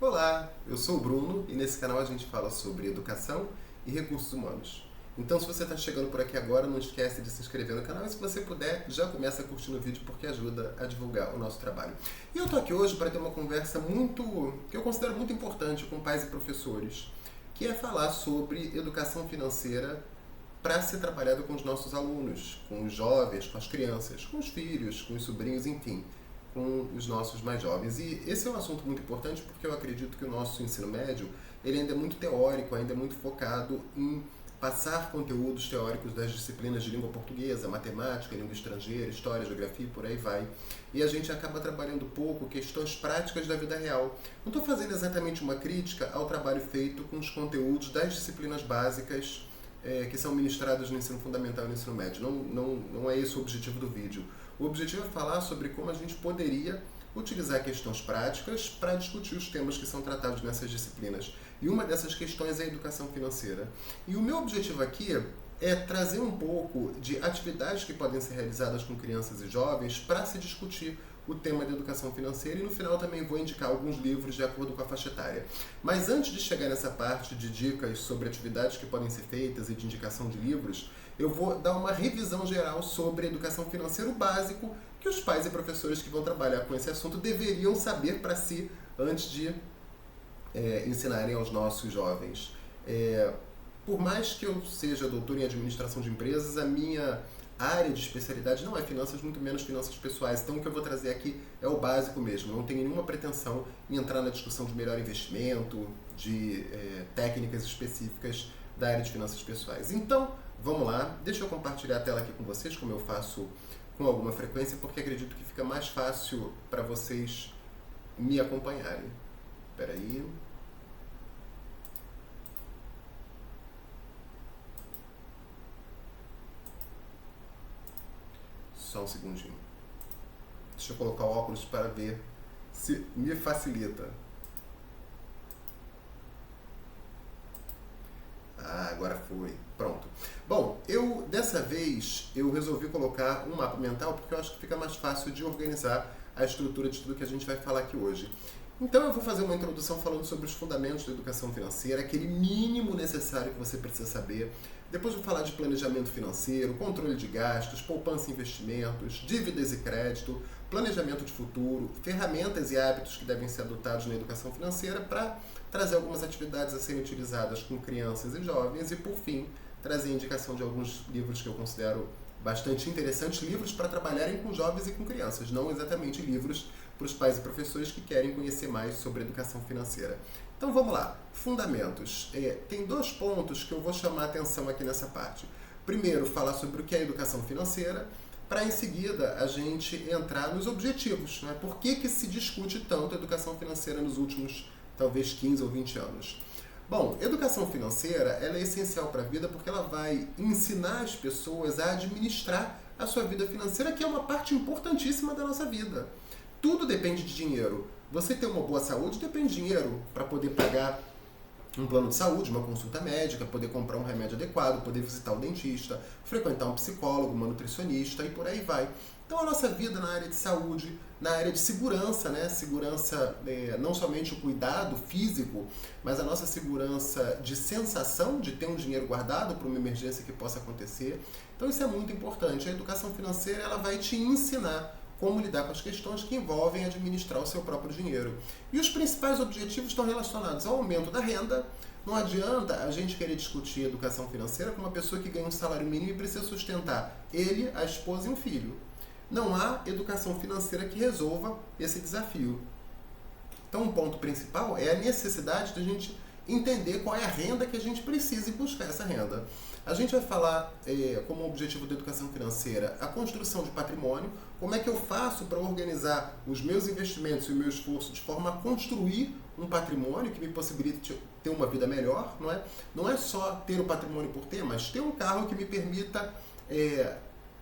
Olá, eu sou o Bruno e nesse canal a gente fala sobre educação e recursos humanos. Então, se você está chegando por aqui agora, não esquece de se inscrever no canal e, se você puder, já começa curtindo o vídeo porque ajuda a divulgar o nosso trabalho. E eu estou aqui hoje para ter uma conversa que eu considero muito importante com pais e professores, que é falar sobre educação financeira para ser trabalhado com os nossos alunos, com os jovens, com as crianças, com os filhos, com os sobrinhos, enfim, com os nossos mais jovens. E esse é um assunto muito importante porque eu acredito que o nosso ensino médio ele ainda é muito teórico, ainda é muito focado em passar conteúdos teóricos das disciplinas de língua portuguesa, matemática, língua estrangeira, história, geografia e por aí vai. E a gente acaba trabalhando pouco questões práticas da vida real. Não estou fazendo exatamente uma crítica ao trabalho feito com os conteúdos das disciplinas básicas que são ministradas no ensino fundamental e no ensino médio. Não é esse o objetivo do vídeo. O objetivo é falar sobre como a gente poderia utilizar questões práticas para discutir os temas que são tratados nessas disciplinas. E uma dessas questões é a educação financeira. E o meu objetivo aqui é trazer um pouco de atividades que podem ser realizadas com crianças e jovens para se discutir o tema da educação financeira, e no final também vou indicar alguns livros de acordo com a faixa etária. Mas antes de chegar nessa parte de dicas sobre atividades que podem ser feitas e de indicação de livros, eu vou dar uma revisão geral sobre educação financeira, o básico que os pais e professores que vão trabalhar com esse assunto deveriam saber para si antes de ensinarem aos nossos jovens. Por mais que eu seja doutor em administração de empresas, a minha área de especialidade não é finanças, muito menos finanças pessoais. Então o que eu vou trazer aqui é o básico mesmo. Não tenho nenhuma pretensão em entrar na discussão de melhor investimento, de técnicas específicas da área de finanças pessoais. Então, vamos lá. Deixa eu compartilhar a tela aqui com vocês, como eu faço com alguma frequência, porque acredito que fica mais fácil para vocês me acompanharem. Espera aí. Só um segundinho. Deixa eu colocar o óculos para ver se me facilita. Agora foi. Pronto. Bom, dessa vez eu resolvi colocar um mapa mental porque eu acho que fica mais fácil de organizar a estrutura de tudo que a gente vai falar aqui hoje. Então eu vou fazer uma introdução falando sobre os fundamentos da educação financeira, aquele mínimo necessário que você precisa saber. Depois vou falar de planejamento financeiro, controle de gastos, poupança e investimentos, dívidas e crédito, planejamento de futuro, ferramentas e hábitos que devem ser adotados na educação financeira para trazer algumas atividades a serem utilizadas com crianças e jovens e, por fim, trazer a indicação de alguns livros que eu considero bastante interessantes, livros para trabalharem com jovens e com crianças, não exatamente livros para os pais e professores que querem conhecer mais sobre educação financeira. Então vamos lá, fundamentos. Tem dois pontos que eu vou chamar a atenção aqui nessa parte. Primeiro, falar sobre o que é educação financeira, para em seguida a gente entrar nos objetivos, né? Por que se discute tanto educação financeira nos últimos, talvez, 15 ou 20 anos? Bom, educação financeira ela é essencial para a vida porque ela vai ensinar as pessoas a administrar a sua vida financeira, que é uma parte importantíssima da nossa vida. Tudo depende de dinheiro. Você ter uma boa saúde depende de dinheiro para poder pagar um plano de saúde, uma consulta médica, poder comprar um remédio adequado, poder visitar o dentista, frequentar um psicólogo, uma nutricionista e por aí vai. Então a nossa vida na área de saúde, na área de segurança, né? Segurança, não somente o cuidado físico, mas a nossa segurança de sensação de ter um dinheiro guardado para uma emergência que possa acontecer. Então isso é muito importante. A educação financeira ela vai te ensinar como lidar com as questões que envolvem administrar o seu próprio dinheiro. E os principais objetivos estão relacionados ao aumento da renda. Não adianta a gente querer discutir educação financeira com uma pessoa que ganha um salário mínimo e precisa sustentar ele, a esposa e um filho. Não há educação financeira que resolva esse desafio. Então, um ponto principal é a necessidade de a gente entender qual é a renda que a gente precisa e buscar essa renda. A gente vai falar como objetivo da educação financeira a construção de patrimônio, como é que eu faço para organizar os meus investimentos e o meu esforço de forma a construir um patrimônio que me possibilite ter uma vida melhor, não é? Não é só ter o patrimônio por ter, mas ter um carro que me permita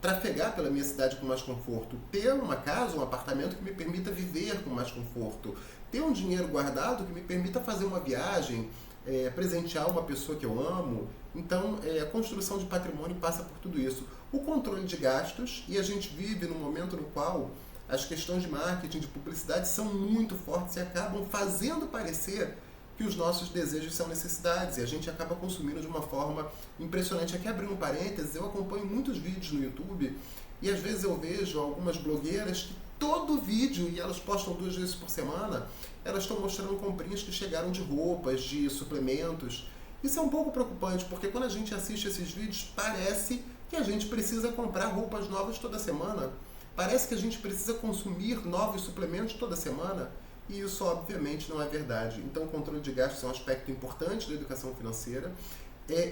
trafegar pela minha cidade com mais conforto, ter uma casa, um apartamento que me permita viver com mais conforto, ter um dinheiro guardado que me permita fazer uma viagem, presentear uma pessoa que eu amo. Então, a construção de patrimônio passa por tudo isso. O controle de gastos, e a gente vive num momento no qual as questões de marketing, de publicidade são muito fortes e acabam fazendo parecer que os nossos desejos são necessidades e a gente acaba consumindo de uma forma impressionante. Aqui abrindo um parênteses, eu acompanho muitos vídeos no YouTube e às vezes eu vejo algumas blogueiras que todo vídeo, e elas postam 2 vezes por semana, elas estão mostrando comprinhas que chegaram de roupas, de suplementos. Isso é um pouco preocupante, porque quando a gente assiste esses vídeos, parece que a gente precisa comprar roupas novas toda semana. Parece que a gente precisa consumir novos suplementos toda semana. E isso, obviamente, não é verdade. Então, o controle de gastos é um aspecto importante da educação financeira.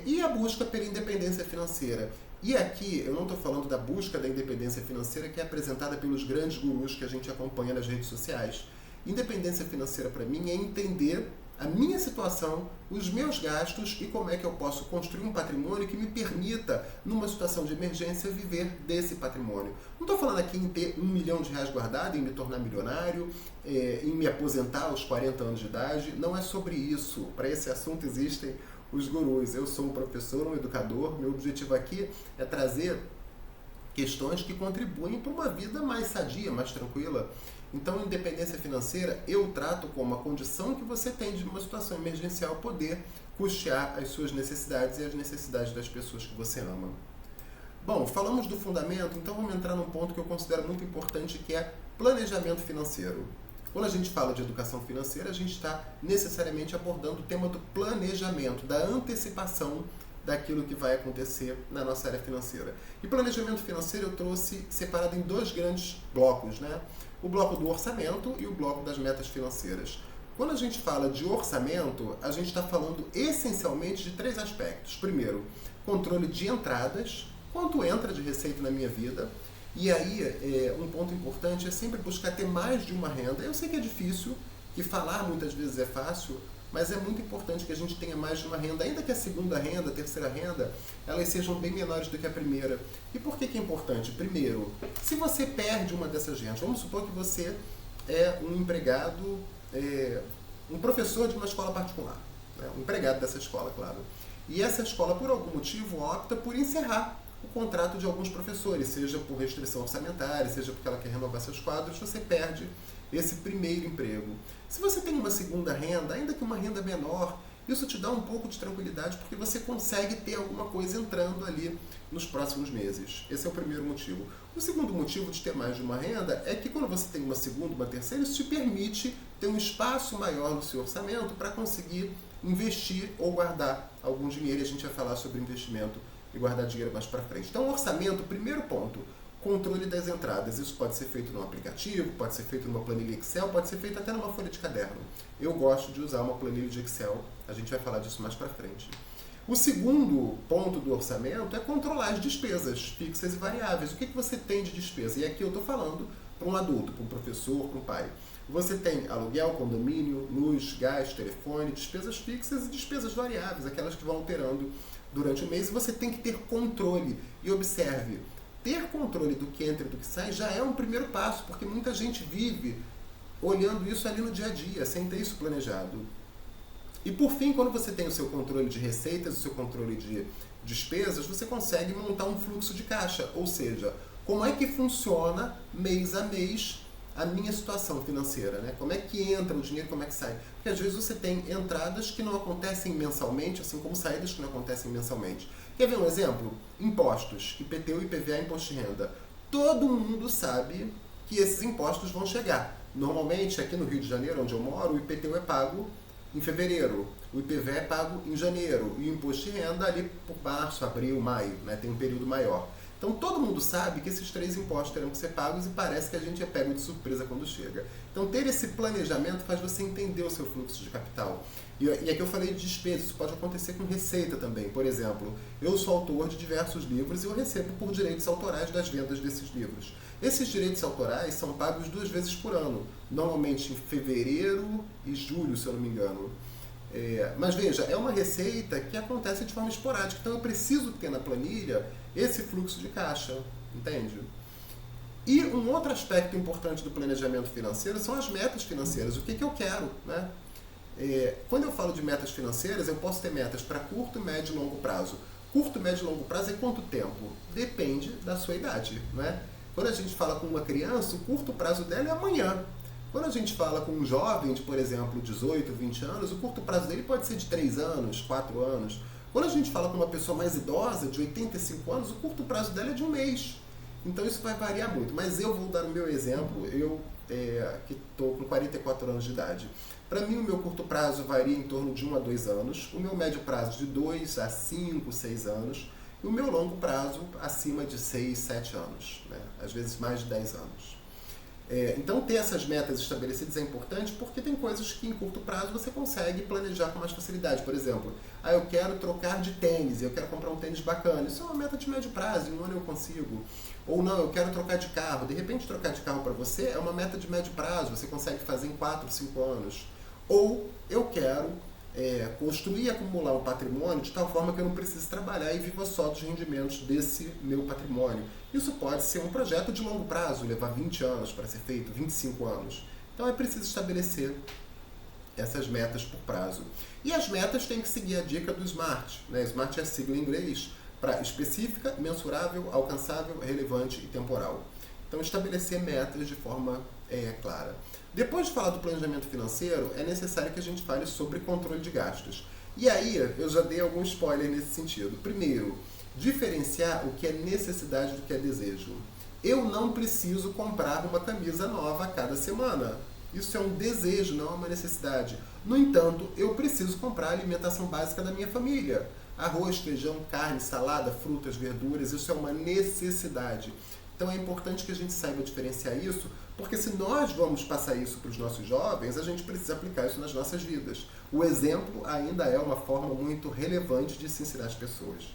E a busca pela independência financeira. E aqui, eu não estou falando da busca da independência financeira que é apresentada pelos grandes gurus que a gente acompanha nas redes sociais. Independência financeira, para mim, é entender a minha situação, os meus gastos e como é que eu posso construir um patrimônio que me permita, numa situação de emergência, viver desse patrimônio. Não estou falando aqui em ter R$1 milhão guardado, em me tornar milionário, em me aposentar aos 40 anos de idade. Não é sobre isso. Para esse assunto existem os gurus. Eu sou um professor, um educador. Meu objetivo aqui é trazer questões que contribuem para uma vida mais sadia, mais tranquila. Então, independência financeira eu trato como a condição que você tem de uma situação emergencial poder custear as suas necessidades e as necessidades das pessoas que você ama. Bom, falamos do fundamento, então vamos entrar num ponto que eu considero muito importante, que é planejamento financeiro. Quando a gente fala de educação financeira, a gente está necessariamente abordando o tema do planejamento, da antecipação daquilo que vai acontecer na nossa área financeira. E planejamento financeiro eu trouxe separado em 2 grandes blocos, né? O bloco do orçamento e o bloco das metas financeiras. Quando a gente fala de orçamento, a gente está falando essencialmente de 3 aspectos. Primeiro, controle de entradas, quanto entra de receita na minha vida. E aí, um ponto importante é sempre buscar ter mais de uma renda. Eu sei que é difícil, que falar muitas vezes é fácil, mas é muito importante que a gente tenha mais de uma renda, ainda que a segunda renda, a terceira renda, elas sejam bem menores do que a primeira. E por que é importante? Primeiro, se você perde uma dessas rendas, vamos supor que você é um empregado, um professor de uma escola particular, né? Um empregado dessa escola, claro. E essa escola, por algum motivo, opta por encerrar o contrato de alguns professores, seja por restrição orçamentária, seja porque ela quer renovar seus quadros, você perde esse primeiro emprego. Se você tem uma segunda renda, ainda que uma renda menor, isso te dá um pouco de tranquilidade porque você consegue ter alguma coisa entrando ali nos próximos meses. Esse é o primeiro motivo. O segundo motivo de ter mais de uma renda é que quando você tem uma segunda, uma terceira, isso te permite ter um espaço maior no seu orçamento para conseguir investir ou guardar algum dinheiro. E a gente vai falar sobre investimento e guardar dinheiro mais para frente. Então, orçamento, primeiro ponto. Controle das entradas. Isso pode ser feito num aplicativo, pode ser feito numa planilha Excel, pode ser feito até numa folha de caderno. Eu gosto de usar uma planilha de Excel, a gente vai falar disso mais para frente. O segundo ponto do orçamento é controlar as despesas fixas e variáveis. O que você tem de despesa? E aqui eu estou falando para um adulto, para um professor, para um pai. Você tem aluguel, condomínio, luz, gás, telefone, despesas fixas e despesas variáveis, aquelas que vão alterando durante o mês, e você tem que ter controle. E observe, ter controle do que entra e do que sai já é um primeiro passo, porque muita gente vive olhando isso ali no dia a dia, sem ter isso planejado. E por fim, quando você tem o seu controle de receitas, o seu controle de despesas, você consegue montar um fluxo de caixa, ou seja, como é que funciona mês a mês a minha situação financeira, né? Como é que entra o dinheiro, como é que sai? Porque às vezes você tem entradas que não acontecem mensalmente, assim como saídas que não acontecem mensalmente. Quer ver um exemplo? Impostos, IPTU, IPVA, Imposto de Renda. Todo mundo sabe que esses impostos vão chegar. Normalmente, aqui no Rio de Janeiro, onde eu moro, o IPTU é pago em fevereiro, o IPVA é pago em janeiro e o Imposto de Renda ali por março, abril, maio, né? Tem um período maior. Então todo mundo sabe que esses 3 impostos terão que ser pagos e parece que a gente é pego de surpresa quando chega. Então ter esse planejamento faz você entender o seu fluxo de capital. E aqui eu falei de despesas, isso pode acontecer com receita também. Por exemplo, eu sou autor de diversos livros e eu recebo por direitos autorais das vendas desses livros. Esses direitos autorais são pagos 2 vezes por ano, normalmente em fevereiro e julho, se eu não me engano. Mas veja, é uma receita que acontece de forma esporádica, então eu preciso ter na planilha esse fluxo de caixa, entende? E um outro aspecto importante do planejamento financeiro são as metas financeiras, o que eu quero, né? Quando eu falo de metas financeiras, eu posso ter metas para curto, médio e longo prazo. Curto, médio e longo prazo é quanto tempo? Depende da sua idade, né? Quando a gente fala com uma criança, o curto prazo dela é amanhã. Quando a gente fala com um jovem de, por exemplo, 18, 20 anos, o curto prazo dele pode ser de 3 anos, 4 anos. Quando a gente fala com uma pessoa mais idosa, de 85 anos, o curto prazo dela é de um mês. Então isso vai variar muito. Mas eu vou dar o meu exemplo, eu que estou com 44 anos de idade. Para mim, o meu curto prazo varia em torno de 1 a 2 anos, o meu médio prazo de 2 a 5, 6 anos, e o meu longo prazo acima de 6, 7 anos, né? Às vezes mais de 10 anos. Então ter essas metas estabelecidas é importante porque tem coisas que em curto prazo você consegue planejar com mais facilidade. Por exemplo, eu quero trocar de tênis, eu quero comprar um tênis bacana. Isso é uma meta de médio prazo, em um ano eu consigo. Ou não, eu quero trocar de carro. De repente trocar de carro para você é uma meta de médio prazo, você consegue fazer em 4, 5 anos. Ou eu quero construir e acumular um patrimônio de tal forma que eu não precise trabalhar e viva só dos rendimentos desse meu patrimônio. Isso pode ser um projeto de longo prazo, levar 20 anos para ser feito, 25 anos. Então é preciso estabelecer essas metas por prazo. E as metas têm que seguir a dica do SMART. Né? SMART é a sigla em inglês para específica, mensurável, alcançável, relevante e temporal. Então estabelecer metas de forma clara. Depois de falar do planejamento financeiro, é necessário que a gente fale sobre controle de gastos. E aí, eu já dei algum spoiler nesse sentido. Primeiro, diferenciar o que é necessidade do que é desejo. Eu não preciso comprar uma camisa nova a cada semana. Isso é um desejo, não é uma necessidade. No entanto, eu preciso comprar a alimentação básica da minha família. Arroz, feijão, carne, salada, frutas, verduras, isso é uma necessidade. Então é importante que a gente saiba diferenciar isso, porque se nós vamos passar isso para os nossos jovens, a gente precisa aplicar isso nas nossas vidas. O exemplo ainda é uma forma muito relevante de se ensinar as pessoas.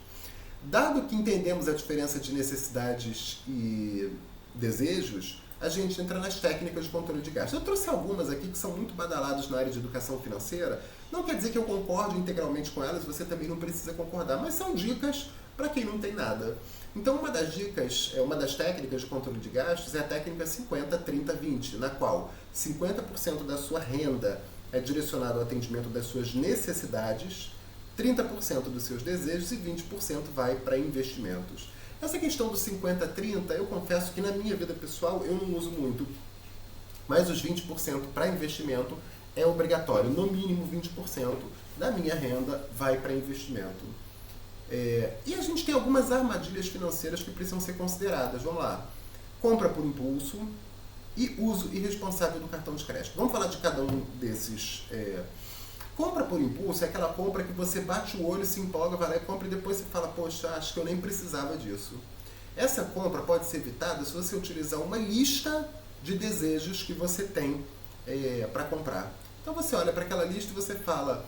Dado que entendemos a diferença de necessidades e desejos, a gente entra nas técnicas de controle de gastos. Eu trouxe algumas aqui que são muito badaladas na área de educação financeira. Não quer dizer que eu concorde integralmente com elas, você também não precisa concordar, mas são dicas para quem não tem nada. Então, uma das dicas, uma das técnicas de controle de gastos é a técnica 50-30-20, na qual 50% da sua renda é direcionado ao atendimento das suas necessidades, 30% dos seus desejos e 20% vai para investimentos. Essa questão do 50-30, eu confesso que na minha vida pessoal eu não uso muito, mas os 20% para investimento é obrigatório. No mínimo 20% da minha renda vai para investimento. E a gente tem algumas armadilhas financeiras que precisam ser consideradas. Vamos lá. Compra por impulso e uso irresponsável do cartão de crédito. Vamos falar de cada um desses. Compra por impulso é aquela compra que você bate o olho, se empolga, vai lá e compra e depois você fala, poxa, acho que eu nem precisava disso. Essa compra pode ser evitada se você utilizar uma lista de desejos que você tem para comprar. Então você olha para aquela lista e você fala,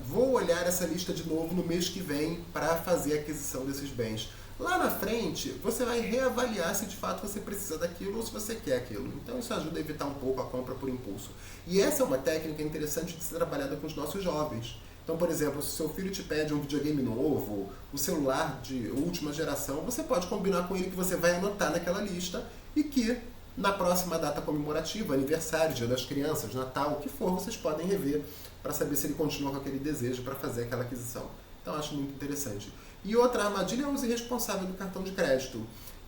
vou olhar essa lista de novo no mês que vem para fazer a aquisição desses bens. Lá na frente, você vai reavaliar se de fato você precisa daquilo ou se você quer aquilo. Então isso ajuda a evitar um pouco a compra por impulso. E essa é uma técnica interessante de ser trabalhada com os nossos jovens. Então, por exemplo, se seu filho te pede um videogame novo, um celular de última geração, você pode combinar com ele que você vai anotar naquela lista e que na próxima data comemorativa, aniversário, Dia das Crianças, Natal, o que for, vocês podem rever para saber se ele continua com aquele desejo para fazer aquela aquisição. Então, acho muito interessante. E outra armadilha é o uso irresponsável do cartão de crédito.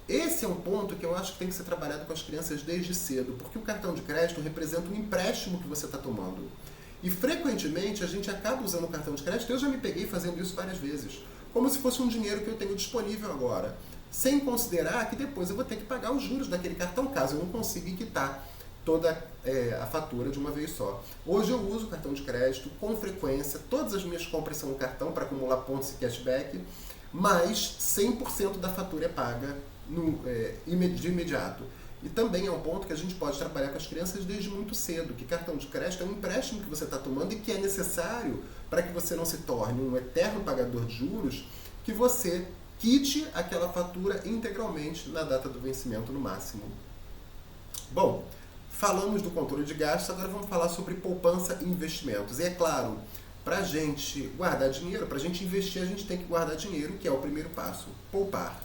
Esse é um ponto que eu acho que tem que ser trabalhado com as crianças desde cedo, porque o cartão de crédito representa um empréstimo que você está tomando. E frequentemente a gente acaba usando o cartão de crédito, eu já me peguei fazendo isso várias vezes, como se fosse um dinheiro que eu tenho disponível agora, sem considerar que depois eu vou ter que pagar os juros daquele cartão, caso eu não consiga quitar toda a fatura de uma vez só. Hoje eu uso o cartão de crédito com frequência, todas as minhas compras são no cartão para acumular pontos e cashback, mas 100% da fatura é paga de imediato. E também é um ponto que a gente pode trabalhar com as crianças desde muito cedo, que cartão de crédito é um empréstimo que você está tomando e que é necessário para que você não se torne um eterno pagador de juros, que você quite aquela fatura integralmente na data do vencimento no máximo. Bom, falamos do controle de gastos, agora vamos falar sobre poupança e investimentos. E é claro, para a gente guardar dinheiro, para a gente investir, a gente tem que guardar dinheiro, que é o primeiro passo, poupar.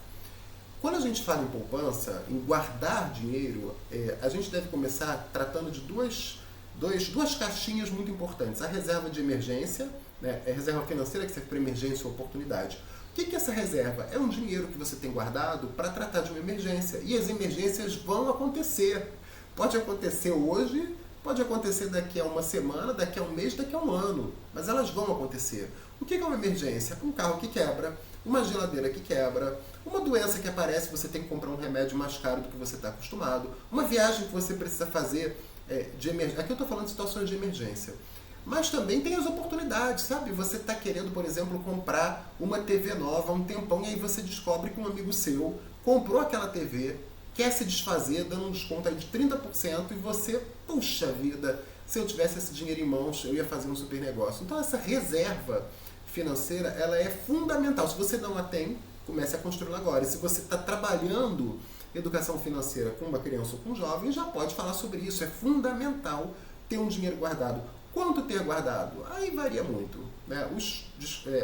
Quando a gente fala em poupança, em guardar dinheiro, a gente deve começar tratando de duas caixinhas muito importantes. A reserva de emergência, né, a reserva financeira que serve para emergência ou oportunidade. que é essa reserva? É um dinheiro que você tem guardado para tratar de uma emergência. E as emergências vão acontecer. Pode acontecer hoje, pode acontecer daqui a uma semana, daqui a um mês, daqui a um ano. Mas elas vão acontecer. O que é uma emergência? Um carro que quebra, uma geladeira que quebra, uma doença que aparece, você tem que comprar um remédio mais caro do que você está acostumado, uma viagem que você precisa fazer de emergência. Aqui eu estou falando de situações de emergência. Mas também tem as oportunidades, sabe? Você está querendo, por exemplo, comprar uma TV nova há um tempão e aí você descobre que um amigo seu comprou aquela TV, quer se desfazer, dando um desconto aí de 30% e você, puxa vida, se eu tivesse esse dinheiro em mãos, eu ia fazer um super negócio. Então essa reserva financeira, ela é fundamental. Se você não a tem, comece a construí-la agora. E se você está trabalhando educação financeira com uma criança ou com um jovem, já pode falar sobre isso. É fundamental ter um dinheiro guardado. Quanto ter guardado? Aí varia muito. Né?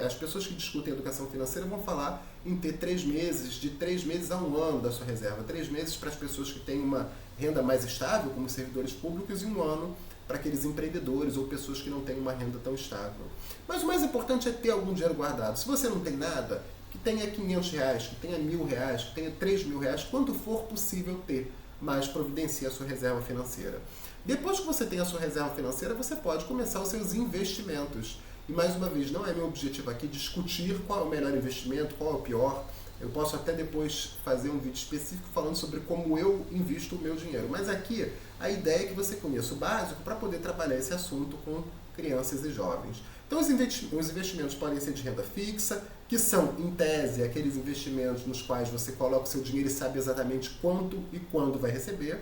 As pessoas que discutem educação financeira vão falar em ter 3 meses, de 3 meses a 1 ano da sua reserva. 3 meses para as pessoas que têm uma renda mais estável, como servidores públicos, e 1 ano para aqueles empreendedores ou pessoas que não têm uma renda tão estável. Mas o mais importante é ter algum dinheiro guardado. Se você não tem nada, que tenha R$500, que tenha R$1.000, que tenha R$3.000, quanto for possível ter, mas providencie a sua reserva financeira. Depois que você tem a sua reserva financeira, você pode começar os seus investimentos. E mais uma vez, não é meu objetivo aqui discutir qual é o melhor investimento, qual é o pior. Eu posso até depois fazer um vídeo específico falando sobre como eu invisto o meu dinheiro. Mas aqui a ideia é que você conheça o básico para poder trabalhar esse assunto com crianças e jovens. Então os investimentos podem ser de renda fixa, que são, em tese, aqueles investimentos nos quais você coloca o seu dinheiro e sabe exatamente quanto e quando vai receber.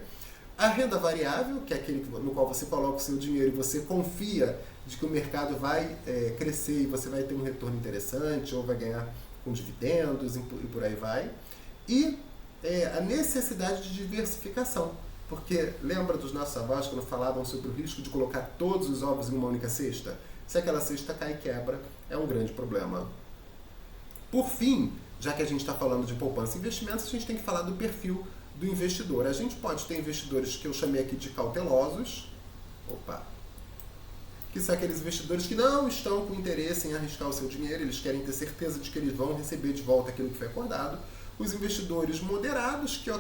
A renda variável, que é aquele no qual você coloca o seu dinheiro e você confia de que o mercado vai crescer e você vai ter um retorno interessante ou vai ganhar com dividendos e por aí vai. E a necessidade de diversificação, porque lembra dos nossos avós quando falavam sobre o risco de colocar todos os ovos em uma única cesta? Se aquela cesta cai e quebra, é um grande problema. Por fim, já que a gente está falando de poupança e investimentos, a gente tem que falar do perfil do investidor. A gente pode ter investidores que eu chamei aqui de cautelosos, que são aqueles investidores que não estão com interesse em arriscar o seu dinheiro, eles querem ter certeza de que eles vão receber de volta aquilo que foi acordado. Os investidores moderados, que eu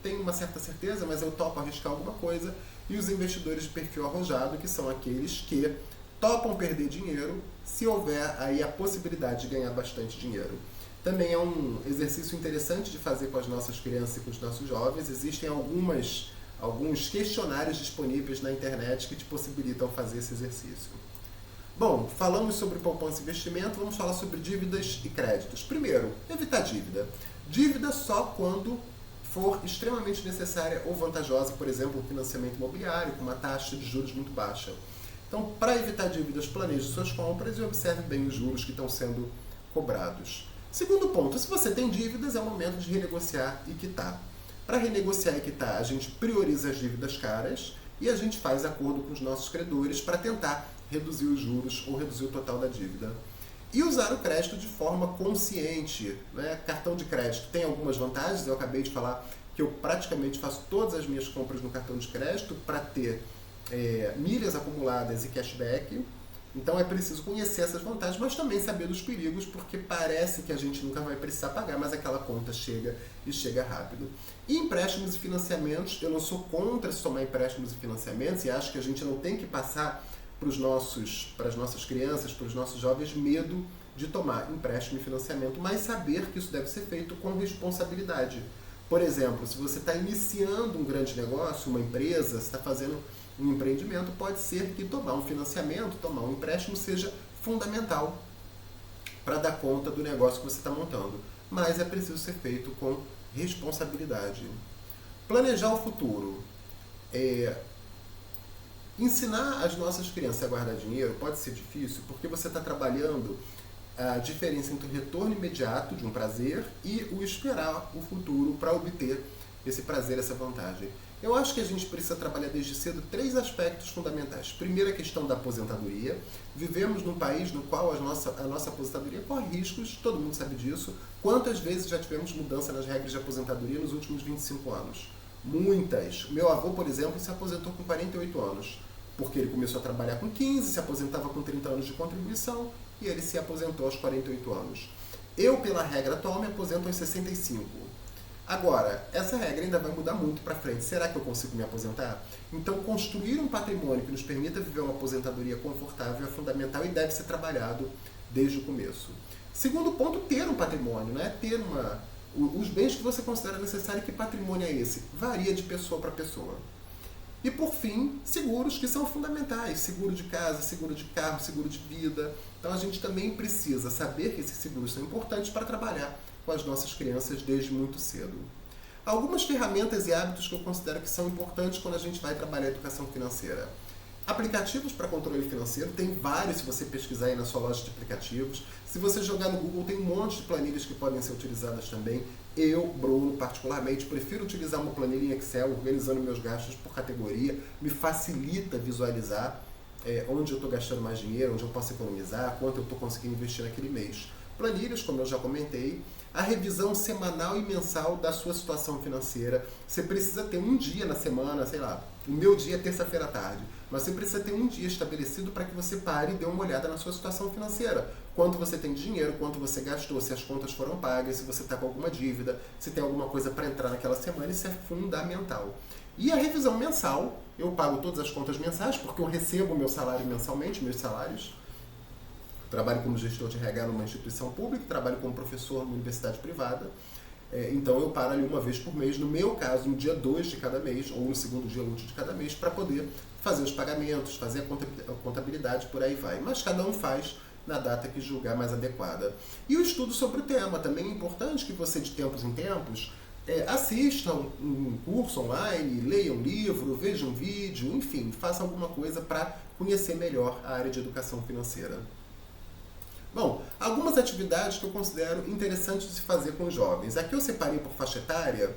tenho uma certa certeza, mas eu topo arriscar alguma coisa. E os investidores de perfil arrojado, que são aqueles que topam perder dinheiro se houver aí a possibilidade de ganhar bastante dinheiro. Também é um exercício interessante de fazer com as nossas crianças e com os nossos jovens. Existem alguns questionários disponíveis na internet que te possibilitam fazer esse exercício. Bom, falamos sobre poupança e investimento, vamos falar sobre dívidas e créditos. Primeiro, evitar dívida. Dívida só quando for extremamente necessária ou vantajosa, por exemplo, um financiamento imobiliário com uma taxa de juros muito baixa. Então, para evitar dívidas, planeje suas compras e observe bem os juros que estão sendo cobrados. Segundo ponto, se você tem dívidas, é o momento de renegociar e quitar. Para renegociar e quitar, a gente prioriza as dívidas caras e a gente faz acordo com os nossos credores para tentar reduzir os juros ou reduzir o total da dívida. E usar o crédito de forma consciente. Né? Cartão de crédito tem algumas vantagens, eu acabei de falar que eu praticamente faço todas as minhas compras no cartão de crédito para ter milhas acumuladas e cashback. Então é preciso conhecer essas vantagens, mas também saber dos perigos, porque parece que a gente nunca vai precisar pagar, mas aquela conta chega e chega rápido. E empréstimos e financiamentos, eu não sou contra se tomar empréstimos e financiamentos e acho que a gente não tem que passar para as nossas crianças, para os nossos jovens, medo de tomar empréstimo e financiamento, mas saber que isso deve ser feito com responsabilidade. Por exemplo, se você está iniciando um grande negócio, uma empresa, você está fazendo um empreendimento, pode ser que tomar um financiamento, tomar um empréstimo seja fundamental para dar conta do negócio que você está montando. Mas é preciso ser feito com responsabilidade. Planejar o futuro. Ensinar as nossas crianças a guardar dinheiro pode ser difícil porque você está trabalhando a diferença entre o retorno imediato de um prazer e o esperar o futuro para obter esse prazer, essa vantagem. Eu acho que a gente precisa trabalhar desde cedo 3 aspectos fundamentais. Primeiro, a questão da aposentadoria. Vivemos num país no qual a nossa aposentadoria corre riscos, todo mundo sabe disso. Quantas vezes já tivemos mudança nas regras de aposentadoria nos últimos 25 anos? Muitas. Meu avô, por exemplo, se aposentou com 48 anos, porque ele começou a trabalhar com 15, se aposentava com 30 anos de contribuição e ele se aposentou aos 48 anos. Eu, pela regra atual, me aposento aos 65. Agora, essa regra ainda vai mudar muito para frente. Será que eu consigo me aposentar? Então, construir um patrimônio que nos permita viver uma aposentadoria confortável é fundamental e deve ser trabalhado desde o começo. Segundo ponto, ter um patrimônio, né? Ter os bens que você considera necessário. Que patrimônio é esse? Varia de pessoa para pessoa. E por fim, seguros, que são fundamentais. Seguro de casa, seguro de carro, seguro de vida. Então a gente também precisa saber que esses seguros são importantes para trabalhar com as nossas crianças desde muito cedo. Algumas ferramentas e hábitos que eu considero que são importantes quando a gente vai trabalhar a educação financeira. Aplicativos para controle financeiro, tem vários se você pesquisar aí na sua loja de aplicativos. Se você jogar no Google, tem um monte de planilhas que podem ser utilizadas também. Eu, Bruno, particularmente, prefiro utilizar uma planilha em Excel, organizando meus gastos por categoria. Me facilita visualizar onde eu estou gastando mais dinheiro, onde eu posso economizar, quanto eu estou conseguindo investir naquele mês. Planilhas, como eu já comentei, a revisão semanal e mensal da sua situação financeira. Você precisa ter um dia na semana, sei lá, o meu dia é terça-feira à tarde, mas você precisa ter um dia estabelecido para que você pare e dê uma olhada na sua situação financeira. Quanto você tem de dinheiro, quanto você gastou, se as contas foram pagas, se você está com alguma dívida, se tem alguma coisa para entrar naquela semana, isso é fundamental. E a revisão mensal, eu pago todas as contas mensais, porque eu recebo o meu salário mensalmente, meus salários. Trabalho como gestor de RH numa instituição pública, trabalho como professor numa universidade privada. Então eu paro ali uma vez por mês, no meu caso, no dia 2 de cada mês, ou no segundo dia útil de cada mês, para poder fazer os pagamentos, fazer a contabilidade, por aí vai. Mas cada um faz na data que julgar mais adequada. E o estudo sobre o tema, também é importante que você, de tempos em tempos, assista um curso online, leia um livro, veja um vídeo, enfim, faça alguma coisa para conhecer melhor a área de educação financeira. Bom, algumas atividades que eu considero interessantes de se fazer com os jovens. Aqui eu separei por faixa etária,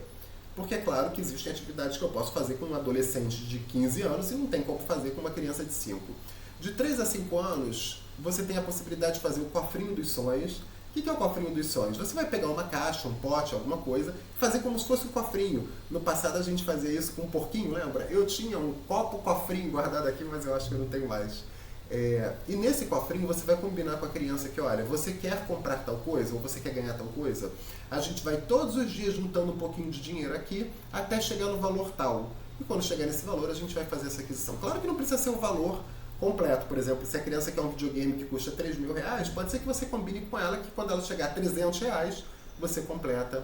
porque é claro que existem atividades que eu posso fazer com um adolescente de 15 anos e não tem como fazer com uma criança de 5. De 3 a 5 anos, você tem a possibilidade de fazer o cofrinho dos sonhos. O que é o cofrinho dos sonhos? Você vai pegar uma caixa, um pote, alguma coisa, fazer como se fosse um cofrinho. No passado a gente fazia isso com um porquinho, lembra? Eu tinha um copo cofrinho guardado aqui, mas eu acho que eu não tenho mais. E nesse cofrinho você vai combinar com a criança que, olha, você quer comprar tal coisa ou você quer ganhar tal coisa? A gente vai todos os dias juntando um pouquinho de dinheiro aqui até chegar no valor tal. E quando chegar nesse valor a gente vai fazer essa aquisição. Claro que não precisa ser o valor completo. Por exemplo, se a criança quer um videogame que custa R$3.000, pode ser que você combine com ela que quando ela chegar a R$300 você completa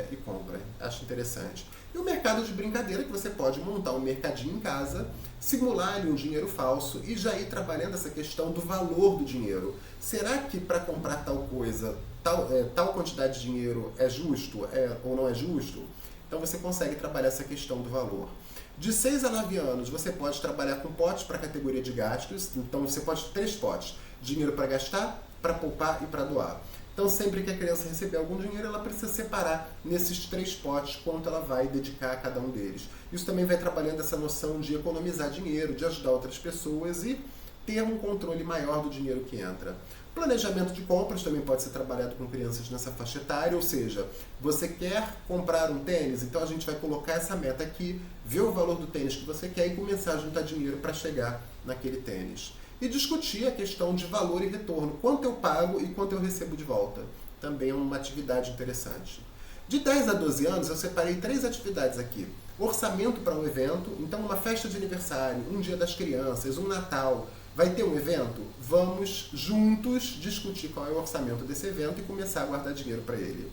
e compra. Acho interessante. E o mercado de brincadeira, que você pode montar um mercadinho em casa, simular ali um dinheiro falso e já ir trabalhando essa questão do valor do dinheiro. Será que para comprar tal coisa, tal quantidade de dinheiro é justo ou não é justo? Então você consegue trabalhar essa questão do valor. De 6 a 9 anos, você pode trabalhar com potes para a categoria de gastos. Então você pode ter 3 potes. Dinheiro para gastar, para poupar e para doar. Então, sempre que a criança receber algum dinheiro, ela precisa separar nesses 3 potes quanto ela vai dedicar a cada um deles. Isso também vai trabalhando essa noção de economizar dinheiro, de ajudar outras pessoas e ter um controle maior do dinheiro que entra. Planejamento de compras também pode ser trabalhado com crianças nessa faixa etária, ou seja, você quer comprar um tênis, então a gente vai colocar essa meta aqui, ver o valor do tênis que você quer e começar a juntar dinheiro para chegar naquele tênis. E discutir a questão de valor e retorno, quanto eu pago e quanto eu recebo de volta. Também é uma atividade interessante. De 10 a 12 anos, eu separei 3 atividades aqui. Orçamento para um evento, então uma festa de aniversário, um dia das crianças, um Natal. Vai ter um evento? Vamos juntos discutir qual é o orçamento desse evento e começar a guardar dinheiro para ele.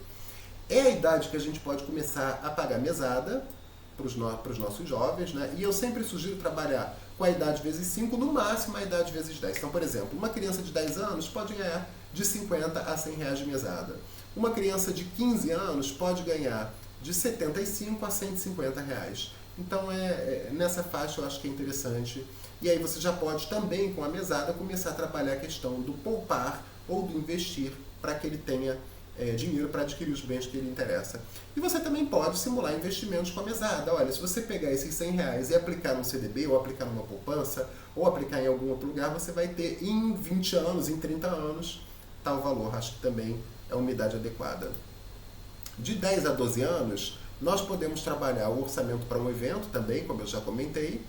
É a idade que a gente pode começar a pagar mesada para os nossos jovens, né? E eu sempre sugiro trabalhar com a idade vezes 5, no máximo a idade vezes 10. Então, por exemplo, uma criança de 10 anos pode ganhar de 50 a 100 reais de mesada. Uma criança de 15 anos pode ganhar de 75 a 150 reais. Então, nessa faixa eu acho que é interessante. E aí você já pode também, com a mesada, começar a trabalhar a questão do poupar ou do investir para que ele tenha dinheiro para adquirir os bens que lhe interessa. E você também pode simular investimentos com a mesada. Olha, se você pegar esses 100 reais e aplicar num CDB, ou aplicar numa poupança, ou aplicar em algum outro lugar, você vai ter em 20 anos, em 30 anos, tal valor. Acho que também é uma idade adequada. De 10 a 12 anos, nós podemos trabalhar o orçamento para um evento também, como eu já comentei.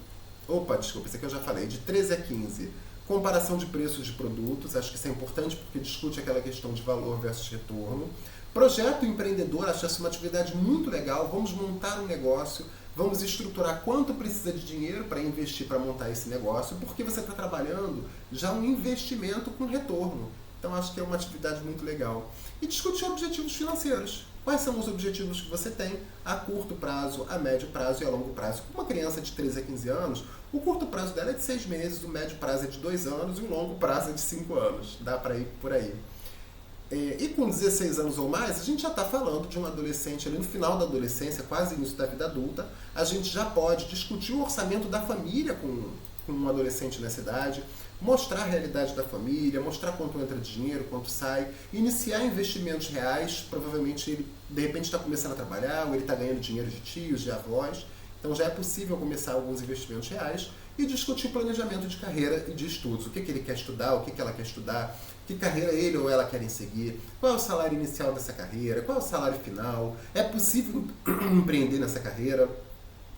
Opa, desculpa, isso aqui eu já falei. De 13 a 15, comparação de preços de produtos, acho que isso é importante porque discute aquela questão de valor versus retorno. Projeto empreendedor, acho essa uma atividade muito legal, vamos montar um negócio, vamos estruturar quanto precisa de dinheiro para investir para montar esse negócio, porque você está trabalhando já um investimento com retorno. Então acho que é uma atividade muito legal. E discutir objetivos financeiros. Quais são os objetivos que você tem a curto prazo, a médio prazo e a longo prazo? Com uma criança de 13 a 15 anos, o curto prazo dela é de 6 meses, o médio prazo é de 2 anos e o longo prazo é de 5 anos. Dá para ir por aí. E com 16 anos ou mais, a gente já está falando de um adolescente ali no final da adolescência, quase início da vida adulta. A gente já pode discutir o orçamento da família com um adolescente nessa idade, mostrar a realidade da família, mostrar quanto entra de dinheiro, quanto sai, iniciar investimentos reais. Provavelmente ele de repente está começando a trabalhar, ou ele está ganhando dinheiro de tios, de avós. Então já é possível começar alguns investimentos reais e discutir planejamento de carreira e de estudos. O que ele quer estudar, o que ela quer estudar, que carreira ele ou ela querem seguir, qual é o salário inicial dessa carreira, qual é o salário final, é possível empreender nessa carreira.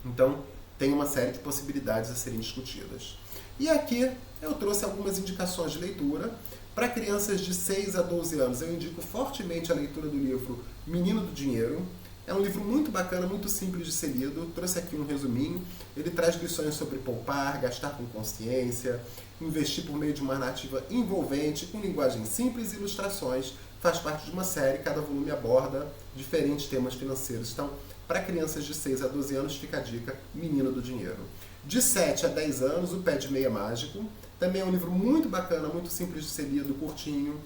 Então tem uma série de possibilidades a serem discutidas. E aqui eu trouxe algumas indicações de leitura. Para crianças de 6 a 12 anos, eu indico fortemente a leitura do livro Menino do Dinheiro. É um livro muito bacana, muito simples de ser lido. Trouxe aqui um resuminho. Ele traz lições sobre poupar, gastar com consciência, investir por meio de uma narrativa envolvente, com linguagem simples e ilustrações. Faz parte de uma série, cada volume aborda diferentes temas financeiros. Então, para crianças de 6 a 12 anos, fica a dica, Menino do Dinheiro. De 7 a 10 anos, O Pé de Meia Mágico. Também é um livro muito bacana, muito simples de ser lido, curtinho.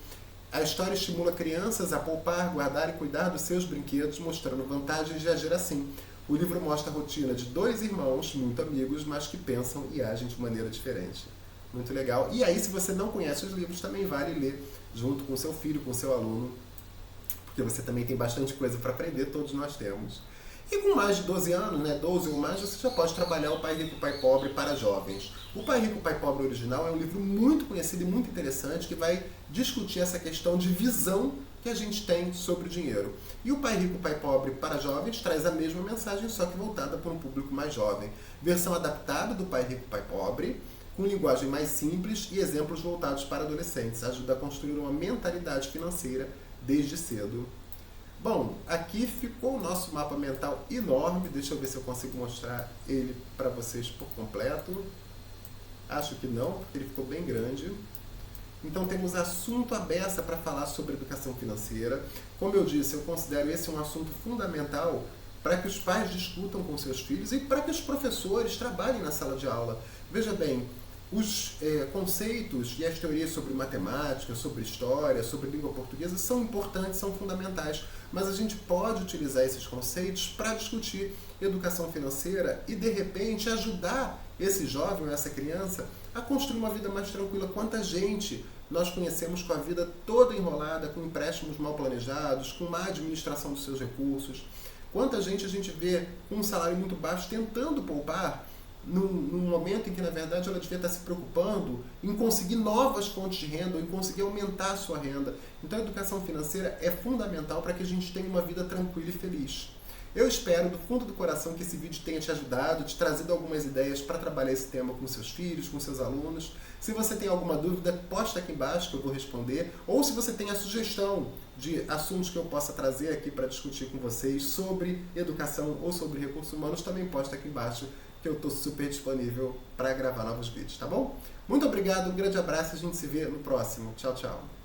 A história estimula crianças a poupar, guardar e cuidar dos seus brinquedos, mostrando vantagens de agir assim. O livro mostra a rotina de 2 irmãos, muito amigos, mas que pensam e agem de maneira diferente. Muito legal. E aí, se você não conhece os livros, também vale ler junto com seu filho, com seu aluno, porque você também tem bastante coisa para aprender, todos nós temos. E com mais de 12 anos, 12 ou mais, você já pode trabalhar O Pai Rico, Pai Pobre para jovens. O Pai Rico, Pai Pobre original é um livro muito conhecido e muito interessante que vai discutir essa questão de visão que a gente tem sobre o dinheiro. E o Pai Rico, Pai Pobre para jovens traz a mesma mensagem, só que voltada para um público mais jovem. Versão adaptada do Pai Rico, Pai Pobre, com linguagem mais simples e exemplos voltados para adolescentes. Ajuda a construir uma mentalidade financeira desde cedo. Bom, aqui ficou o nosso mapa mental enorme. Deixa eu ver se eu consigo mostrar ele para vocês por completo. Acho que não, porque ele ficou bem grande. Então temos assunto à beça para falar sobre educação financeira. Como eu disse, eu considero esse um assunto fundamental para que os pais discutam com seus filhos e para que os professores trabalhem na sala de aula. Veja bem, os conceitos e as teorias sobre matemática, sobre história, sobre língua portuguesa são importantes, são fundamentais, mas a gente pode utilizar esses conceitos para discutir educação financeira e, de repente, ajudar esse jovem ou essa criança a construir uma vida mais tranquila. Quanta gente nós conhecemos com a vida toda enrolada, com empréstimos mal planejados, com má administração dos seus recursos. Quanta gente a gente vê com um salário muito baixo tentando poupar, num momento em que, na verdade, ela devia estar se preocupando em conseguir novas fontes de renda, ou em conseguir aumentar a sua renda. Então, a educação financeira é fundamental para que a gente tenha uma vida tranquila e feliz. Eu espero, do fundo do coração, que esse vídeo tenha te ajudado, te trazido algumas ideias para trabalhar esse tema com seus filhos, com seus alunos. Se você tem alguma dúvida, posta aqui embaixo que eu vou responder. Ou se você tem a sugestão de assuntos que eu possa trazer aqui para discutir com vocês sobre educação ou sobre recursos humanos, também posta aqui embaixo, que eu estou super disponível para gravar novos vídeos, tá bom? Muito obrigado, um grande abraço e a gente se vê no próximo. Tchau, tchau.